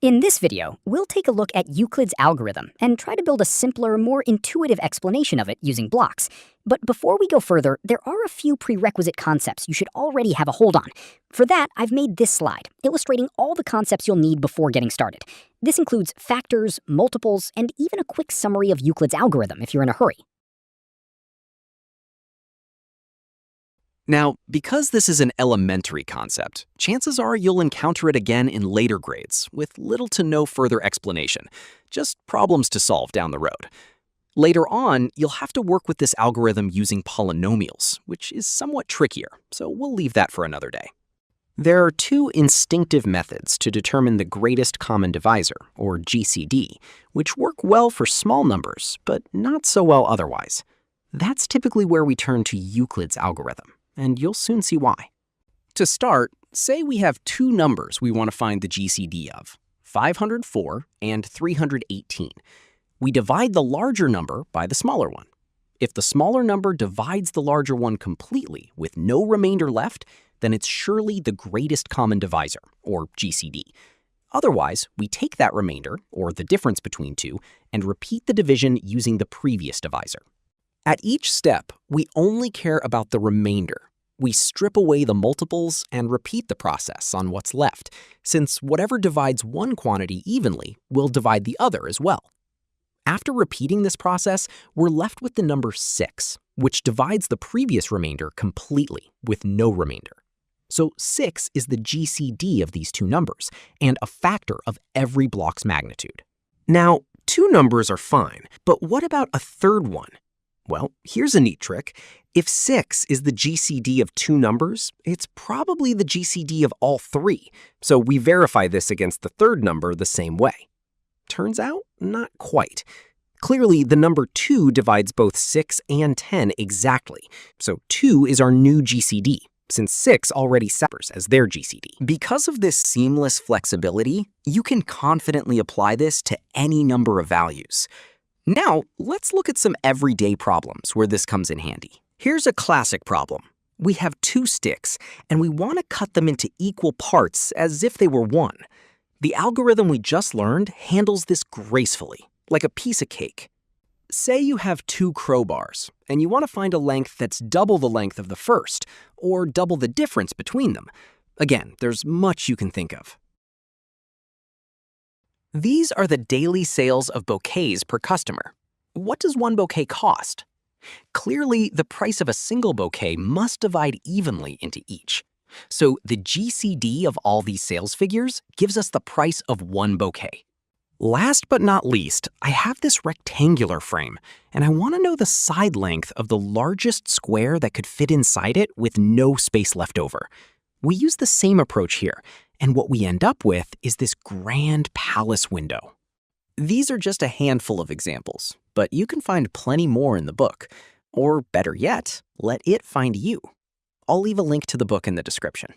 In this video, we'll take a look at Euclid's algorithm and try to build a simpler, more intuitive explanation of it using blocks. But before we go further, there are a few prerequisite concepts you should already have a hold on. For that, I've made this slide, illustrating all the concepts you'll need before getting started. This includes factors, multiples, and even a quick summary of Euclid's algorithm if you're in a hurry. Now, because this is an elementary concept, chances are you'll encounter it again in later grades with little to no further explanation, just problems to solve down the road. Later on, you'll have to work with this algorithm using polynomials, which is somewhat trickier, so we'll leave that for another day. There are two instinctive methods to determine the greatest common divisor, or GCD, which work well for small numbers, but not so well otherwise. That's typically where we turn to Euclid's algorithm, and you'll soon see why. To start, say we have two numbers we want to find the GCD of, 504 and 318. We divide the larger number by the smaller one. If the smaller number divides the larger one completely with no remainder left, then it's surely the greatest common divisor, or GCD. Otherwise, we take that remainder, or the difference between two, and repeat the division using the previous divisor. At each step, we only care about the remainder. We strip away the multiples and repeat the process on what's left, since whatever divides one quantity evenly will divide the other as well. After repeating this process, we're left with the number 6, which divides the previous remainder completely with no remainder. So 6 is the GCD of these two numbers, and a factor of every block's magnitude. Now, two numbers are fine, but what about a third one? Well, here's a neat trick. If 6 is the GCD of two numbers, it's probably the GCD of all three, so we verify this against the third number the same way. Turns out, not quite. Clearly, the number 2 divides both 6 and 10 exactly, so 2 is our new GCD, since 6 already separates as their GCD. Because of this seamless flexibility, you can confidently apply this to any number of values. Now, let's look at some everyday problems where this comes in handy. Here's a classic problem. We have two sticks, and we want to cut them into equal parts as if they were one. The algorithm we just learned handles this gracefully, like a piece of cake. Say you have two crowbars, and you want to find a length that's double the length of the first, or double the difference between them. Again, there's much you can think of. These are the daily sales of bouquets per customer. What does one bouquet cost? Clearly, the price of a single bouquet must divide evenly into each. So the GCD of all these sales figures gives us the price of one bouquet. Last but not least, I have this rectangular frame, and I want to know the side length of the largest square that could fit inside it with no space left over. We use the same approach here, and what we end up with is this grand palace window. These are just a handful of examples, but you can find plenty more in the book. Or better yet, let it find you. I'll leave a link to the book in the description.